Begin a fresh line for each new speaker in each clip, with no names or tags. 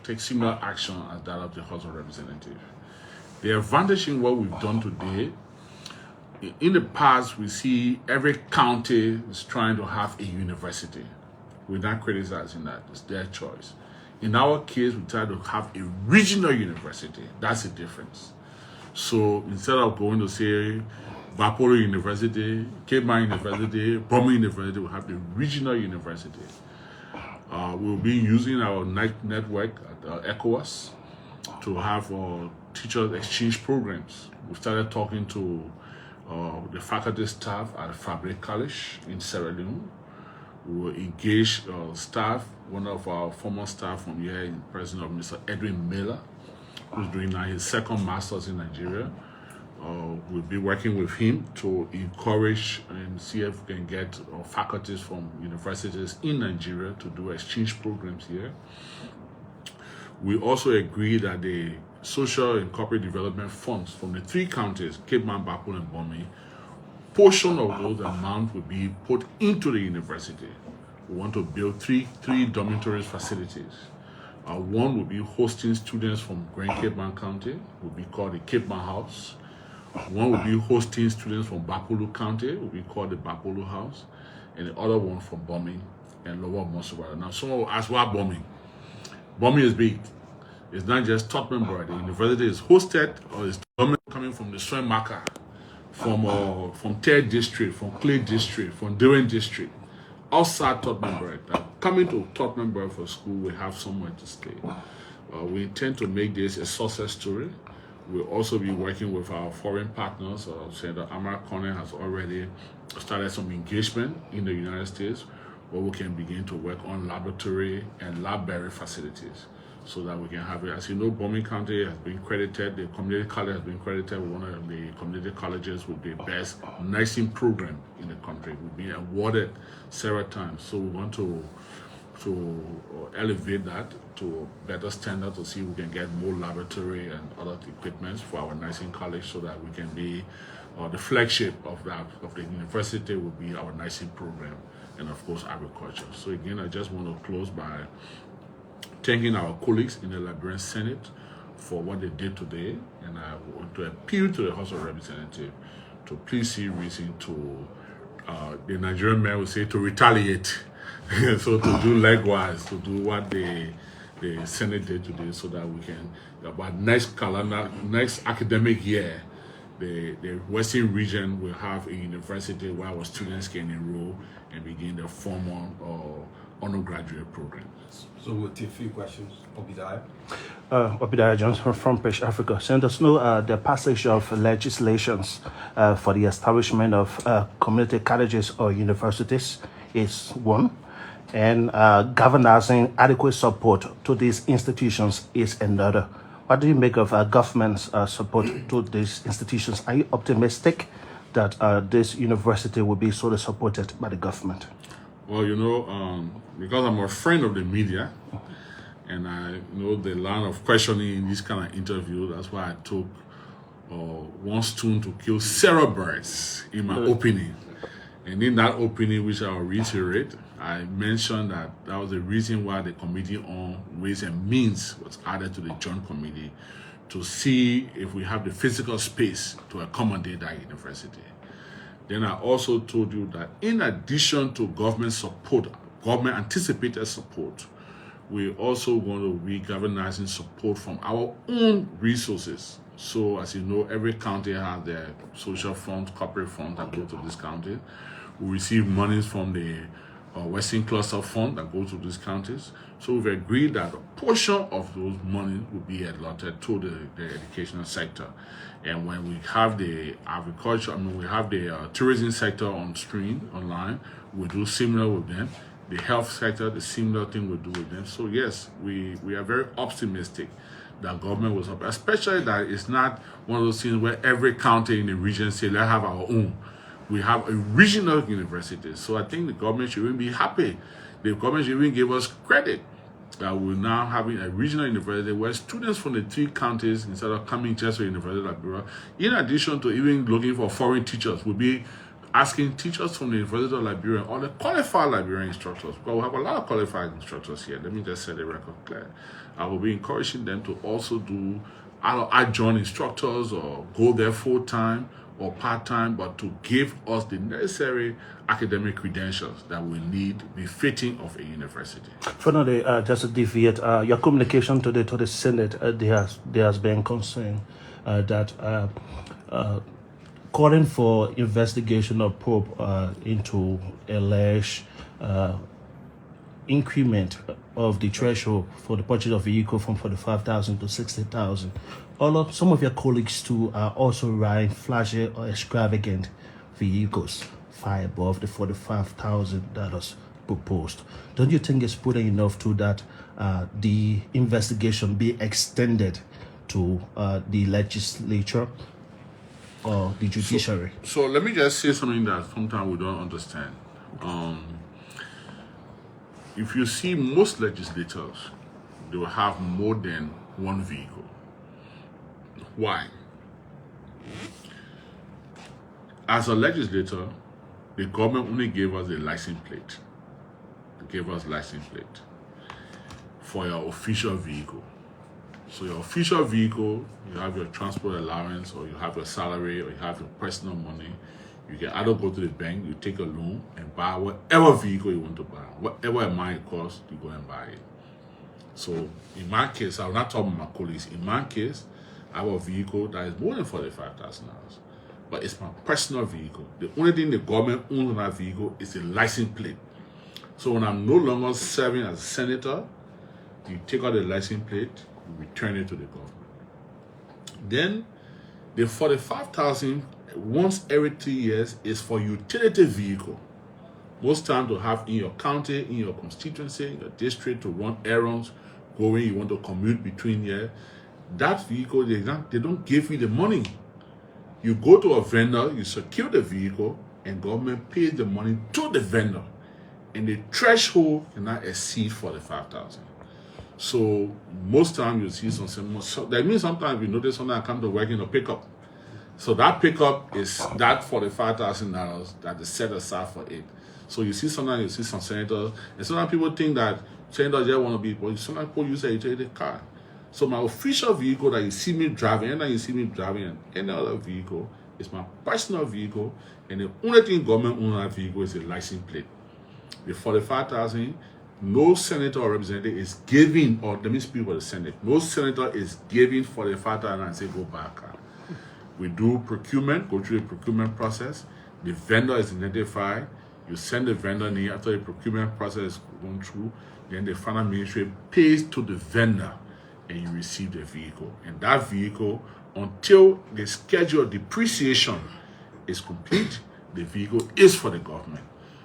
take similar action as that of the House of Representatives. The advantage in what we've done today, in the past, we see every county is trying to have a university. We're not criticizing that. It's their choice. In our case, we try to have a regional university. That's the difference. So instead of going to say Bapolo University, Cape Man University, Bomi University, we have the regional university. We'll be using our network at ECOWAS to have teachers exchange programs. We started talking to the faculty staff at Fabric College in Sierra Leone. We will engage staff, one of our former staff from here in person of Mr. Edwin Miller, who's doing now his second master's in Nigeria. We'll be working with him to encourage and see if we can get faculties from universities in Nigeria to do exchange programs here. We also agree that the social and corporate development funds from the 3 counties, Cape Man, Bapolo, and Bomi, portion of those amounts will be put into the university. We want to build three dormitory facilities. One will be hosting students from Grand Cape Man County, will be called the Cape Man House. One will be hosting students from Bapolo County, will be called the Bapolo House. And the other one from Bomi and Lower Mosovara. Now, someone will ask, why Bomi? Bomi is big. It's not just Tottenham, but the university is hosted, or is coming from the Swing Marker, from 3rd District, from Clay District, from Durham District, outside Tottenham. Coming to Tottenham for school, we have somewhere to stay. We intend to make this a success story. We'll also be working with our foreign partners. Senator Amar Corner has already started some engagement in the United States where we can begin to work on laboratory and library facilities so that we can have it. As you know, Bomi County has been credited, the community college has been credited with one of the community colleges with the best nursing program in the country. We've been awarded several times. So we want to elevate that to a better standard to see if we can get more laboratory and other equipment for our nursing college so that we can be the flagship of the university will be our nursing program and of course agriculture. So again, I just want to close by thanking our colleagues in the Liberian Senate for what they did today, and I want to appeal to the House of Representatives to please see reason to the Nigerian man will say to retaliate. So to do likewise, to do what the Senate did today, so that we can, about next academic year, the Western region will have a university where our students can enroll and begin their formal or undergraduate programs.
So we'll take a few questions. Obadiah?
Obadiah Johnson from Fresh Africa. Senator Snowe, the passage of legislations for the establishment of community colleges or universities is one, and garnering adequate support to these institutions is another. What do you make of government's support to these institutions? Are you optimistic that this university will be sort of supported by the government?
Well, you know, because I'm a friend of the media, and I know the line of questioning in this kind of interview, that's why I took one stone to kill several birds in my opening. And in that opening, which I'll reiterate, I mentioned that was the reason why the Committee on Ways and Means was added to the Joint Committee to see if we have the physical space to accommodate that university. Then I also told you that in addition to government support, government anticipated support, we're also going to be galvanizing support from our own resources. So as you know, every county has their social funds, corporate funds that go to this county. We receive monies from the Western Cluster Fund that goes to these counties. So we've agreed that a portion of those money will be allotted to the educational sector. And when we have the agriculture, we have the tourism sector on stream, online, we'll do similar with them. The health sector, the similar thing we'll do with them. So yes, we are very optimistic that government will support, especially that it's not one of those things where every county in the region say, let's have our own. We have a regional university. So I think the government should even be happy. The government should even give us credit that we're now having a regional university where students from the 3 counties, instead of coming just to University of Liberia, in addition to even looking for foreign teachers, will be asking teachers from the University of Liberia or the qualified Liberian instructors, because we have a lot of qualified instructors here. Let me just set the record clear. I will be encouraging them to also do either adjunct instructors or go there full-time or part-time, but to give us the necessary academic credentials that we need befitting of a university.
Finally, just to deviate, your communication to the Senate, there has been concern that calling for investigation or probe into alleged increment of the threshold for the purchase of vehicle from 45,000 to 60,000. Some of your colleagues too are also riding flashy or extravagant vehicles far above the $45,000 proposed. Don't you think it's prudent enough to that the investigation be extended to the legislature or the judiciary?
So let me just say something that sometimes we don't understand. If you see most legislators, they will have more than one vehicle. Why? As a legislator, the government only gave us a license plate. They gave us license plate for your official vehicle. So your official vehicle, you have your transport allowance, or you have your salary, or you have your personal money. You can either go to the bank, you take a loan, and buy whatever vehicle you want to buy. Whatever amount it costs, you go and buy it. So in my case, I'm not talking about my colleagues. In my case, I have a vehicle that is more than $45,000. But it's my personal vehicle. The only thing the government owns on that vehicle is the license plate. So when I'm no longer serving as a senator, you take out the license plate, you return it to the government. Then the $45,000 once every 3 years is for utility vehicle. Most times to have in your county, in your constituency, in your district, to run errands, go when you want to commute between here. That vehicle, they don't give you the money. You go to a vendor, you secure the vehicle, and government pays the money to the vendor. And the threshold cannot exceed $45,000. So most times you see some that means sometimes you notice sometimes I come to work in a pickup. So that pickup is that $45,000 that is set aside for it. So you see sometimes you see some senators, and sometimes people think that senators just want to be, but sometimes people use a utility car. So my official vehicle that you see me driving, and then you see me driving any other vehicle, is my personal vehicle, and the only thing government owns that vehicle is a license plate. The $45,000, no senator or representative is giving, or let me speak for the Senate, no senator is giving $45,000 and say go buy a car. We do procurement, go through the procurement process. The vendor is identified. You send the vendor in after the procurement process is gone through. Then the final ministry pays to the vendor and you receive the vehicle. And that vehicle, until the schedule of depreciation is complete, the vehicle is for the government.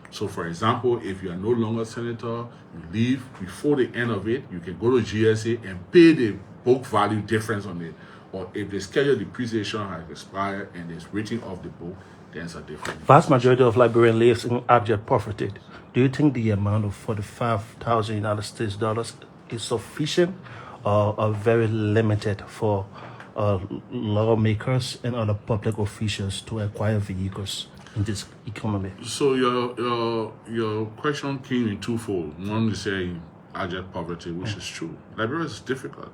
So for example, if you are no longer senator, you leave before the end of it, you can go to GSA and pay the book value difference on it. Or if the scheduled depreciation has expired and is written off the book, then it's a different.
Vast majority of Liberian lives in abject poverty. Do you think the amount of $45,000 is sufficient or very limited for lawmakers and other public officials to acquire vehicles in this economy?
So your question came in twofold. One is saying abject poverty, which is true. Liberia is difficult.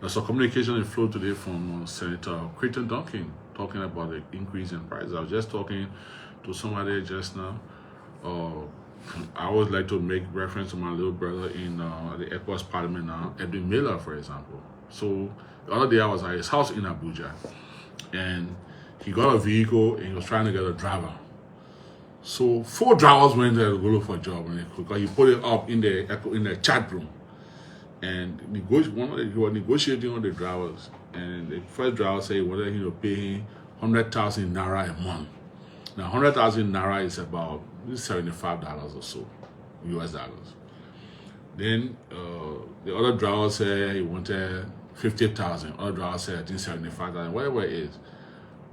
There's a communication that flowed today from Senator Creighton Duncan talking about the increase in price. I was just talking to somebody just now. I always like to make reference to my little brother in the ECOWAS Parliament now, Edwin Miller, for example. So the other day I was at his house in Abuja, and he got a vehicle and he was trying to get a driver. So 4 drivers went there to go look for a job, because he put it up in the chat room. And he was negotiating with the drivers, and the first driver said he wanted him to pay him 100,000 naira a month. Now 100,000 naira is about $75 or so, US dollars. Then the other driver said he wanted 50,000. Other driver said I think 75,000, whatever it is.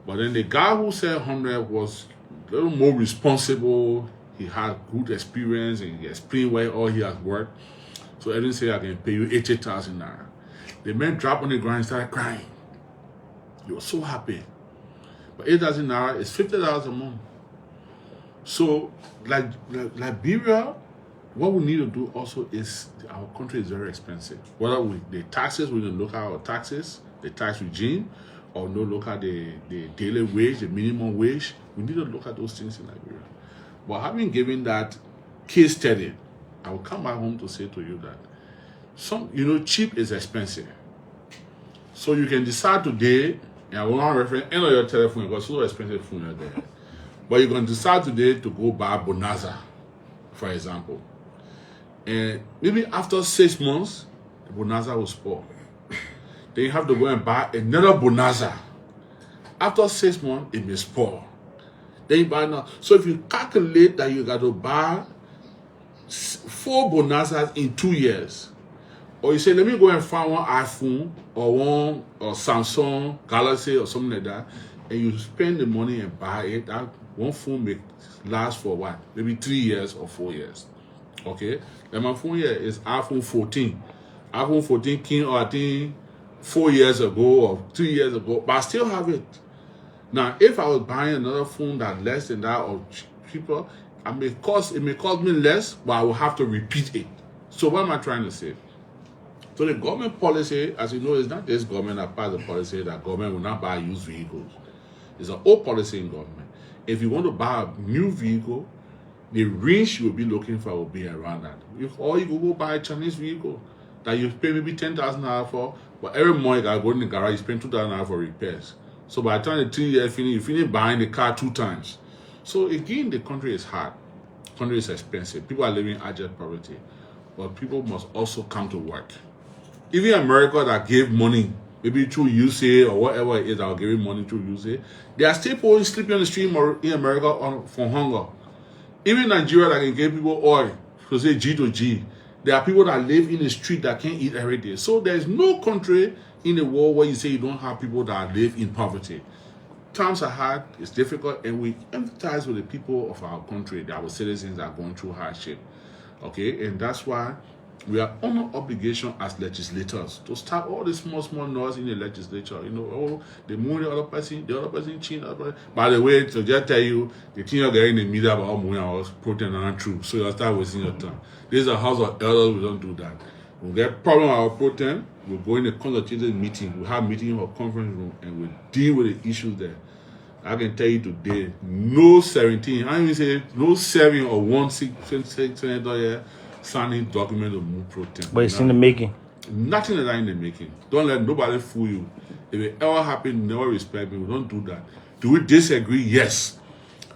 But then the guy who said 100 was a little more responsible. He had good experience and he explained where all he has worked. So I didn't say I can pay you 80,000 naira. The man dropped on the ground and started crying. He was so happy. But 8,000 naira is $50 a month. So, like Liberia, what we need to do also is our country is very expensive. Whether the taxes, we don't look at our taxes, the tax regime, or no look at the daily wage, the minimum wage. We need to look at those things in Liberia. But having given that case study, I will come back home to say to you that cheap is expensive. So you can decide today, and I will not refer any of your telephone because so expensive phone are there. But you can decide today to go buy Bonanza, for example. And maybe after 6 months, the Bonanza will spoil. Then you have to go and buy another Bonanza. After 6 months, it may spoil. Then you buy now. So if you calculate that you got to buy 4 Bonanzas in 2 years, or you say, let me go and find one iPhone or Samsung Galaxy or something like that, and you spend the money and buy it, that one phone may last for what? Maybe 3 years or 4 years. Okay? And my phone here is iPhone 14. iPhone 14 came, I think, 4 years ago or 3 years ago, but I still have it. Now, if I was buying another phone that less than that or cheaper, it may cost me less, but I will have to repeat it. So what am I trying to say? So the government policy, as you know, is not this government that passed the policy that government will not buy used vehicles. It's an old policy in government. If you want to buy a new vehicle, the range you will be looking for will be around that. Or you go buy a Chinese vehicle that you pay maybe $10,000 for, but every month you gotta go in the garage, you spend $2,000 for repairs. So by the time the 3 years finish, you finish buying the car 2 times. So again, the country is hard. The country is expensive. People are living abject poverty. But people must also come to work. Even America that gave money, maybe through USA or whatever it is that are giving money through USA, they are still people sleeping on the street in America for hunger. Even Nigeria that can give people oil, to say G to G, there are people that live in the street that can't eat every day. So there is no country in the world where you say you don't have people that live in poverty. Times are hard, it's difficult, and we empathize with the people of our country, that our citizens are going through hardship. Okay, and that's why we are under obligation as legislators to stop all the small noise in the legislature. They move the other person change the other person. By the way, to just tell you, the thing you're getting in the media about all moving our protein are not true. So you'll start wasting your time. This is a house of elders, we don't do that. We'll get problem with our protein, we'll go in a consultative meeting, we'll have meeting in a conference room, and we'll deal with the issues there. I can tell you today, no 17, I even say no 7 or 1 senator here signing document of move protein.
But it's in the making.
Nothing is in the making. Don't let nobody fool you. If it ever happen, never respect me. We don't do that. Do we disagree? Yes.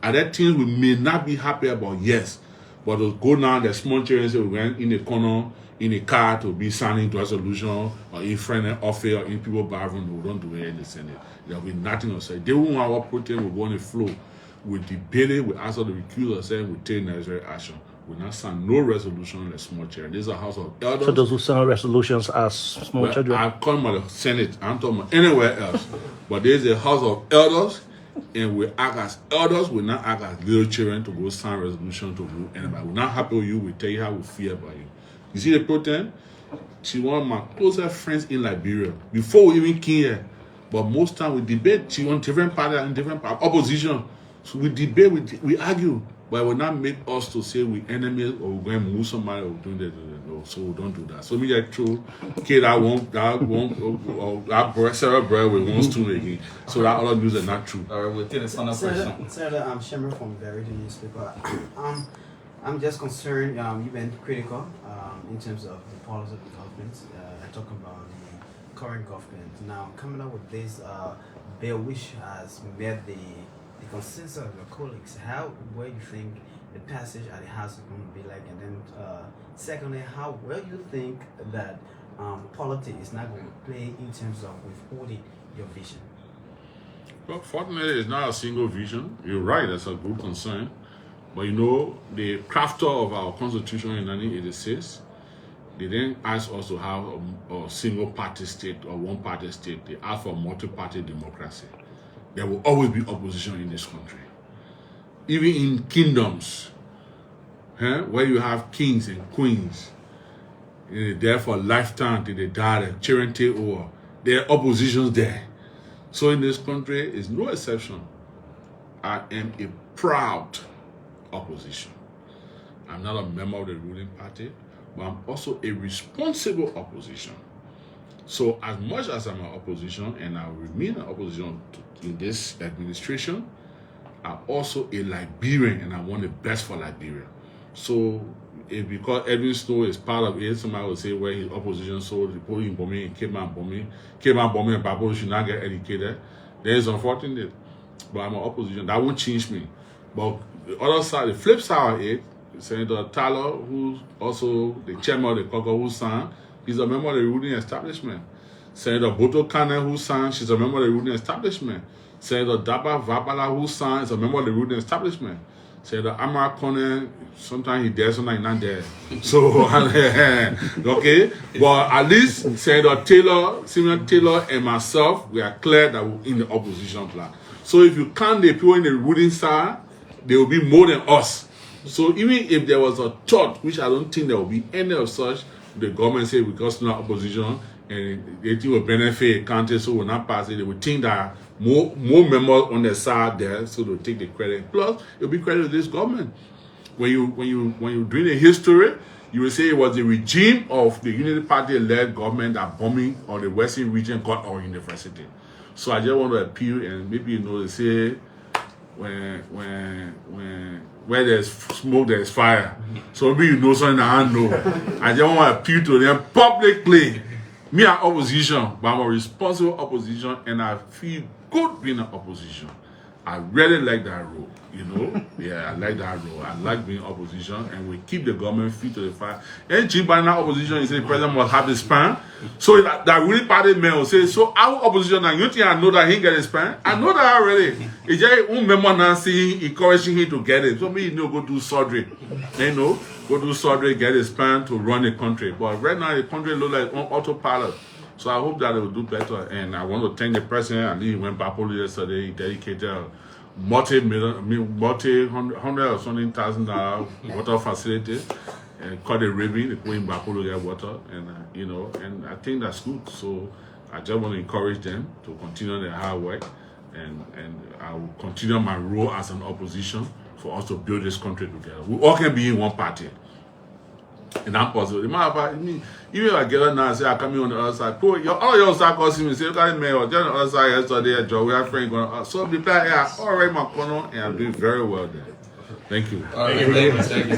Are there things we may not be happy about? Yes. But to go now, the small children say we went in the corner, in a car to be signing to a solution, or in front of office, or in people bathroom, we don't do it in the Senate. There will be nothing to say. They won't want our protein, we go on the floor. We debate it, we answer the recuse ourselves, we take necessary action. We not sign no resolution in a small chair. This is a house of elders.
So those who sign resolutions as small children?
I'm calling about the Senate. I'm talking about anywhere else. But there's a house of elders, and we act as elders. We not act as little children to go sign resolution to rule anybody. We're not happy with you. We tell you how we feel about you. You see the protein? She's one of my closest friends in Liberia. Before we even came here. But most time we debate. She on different party and different opposition. So we debate, we argue. But it will not make us to say we enemies or we're going to move somebody or doing that. No, so we don't do that. So me get true kid that Sarah bread with one spoon again. So that other news are not true.
All right, we'll take this on a question.
Senator, I'm Shimmer from Liberia newspaper. I'm just concerned. You've been critical in terms of the policy of the government. I talk about the current government now coming up with this bill, which has met the consensus of your colleagues. Where you think the passage at the House is going to be like, and then secondly, how well you think that politics is not going to play in terms of withholding your vision?
Well, fortunately, it's not a single vision. You're right, that's a good concern. But the crafter of our Constitution in 1986, they didn't ask us to have a single party state or one party state. They asked for a multi-party democracy. There will always be opposition in this country. Even in kingdoms, where you have kings and queens, they're there for a lifetime till they die, the children take over. There are oppositions there. So in this country, it's no exception. I am a proud opposition. I'm not a member of the ruling party, but I'm also a responsible opposition. So as much as I'm an opposition, and I will remain an opposition in this administration, I'm also a Liberian, and I want the best for Liberia. So if because Edwin Snowe is part of it, somebody will say, well, he's opposition, so the police bombing and came out bombing, and Bible should not get educated. That is unfortunate. But I'm an opposition. That won't change me. But the other side, the flip side of it, Senator Tyler, who's also the chairman of the Cocoa, who signed, he's a member of the ruling establishment. Senator Boto Kane, who signed, she's a member of the ruling establishment. Senator Daba Vabala, who signed, is a member of the ruling establishment. Senator Amar Kone, sometimes he there, sometimes he's not there. So, okay? But at least Senator Taylor and myself, we are clear that we're in the opposition plan. So if you count the people in the ruling side, there will be more than us. So even if there was a thought, which I don't think there will be any of such, the government say because we're not opposition and they think will benefit a country, so we'll not pass it. They will think that more members on the side there, so they'll take the credit. Plus, it'll be credit to this government. When you doing the history, you will say it was the regime of the Unity Party-led government that bombing on the Western region got our university. So I just want to appeal, and maybe they say where there's smoke, there's fire. So maybe you know something I don't know. I just want to appeal to them publicly. Me, I'm opposition, but I'm a responsible opposition, and I feel good being an opposition. I really like that role, you know. Yeah, I like that role. I like being opposition, and we keep the government feet to the fire. And Jim by now opposition, he said the president must have the span. So that ruling party man will say, so our opposition now, you think I know that he get the span? I know that already. It's just one member now saying, encouraging him to get it. So me, go do surgery. You know, go do surgery, get a span to run the country. But right now, the country looks like on autopilot. So I hope that they will do better. And I want to thank the president. I think he went back yesterday. He dedicated a $100 or something $1,000 water facility and cut a ribbon. They put in Bapolo get water, and you know, and I think that's good. So I just want to encourage them to continue their hard work, and I will continue my role as an opposition for us to build this country together. We all can be in one party. And I'm possible. The matter of fact, even if I get on now and say I come in on the other side, all your side calling me say, look at the mayor, just on the other side yesterday, Joe, we have friends going. So the player, yeah, all right, my corner, and I'm doing very well there. Thank you.
All right, thank you.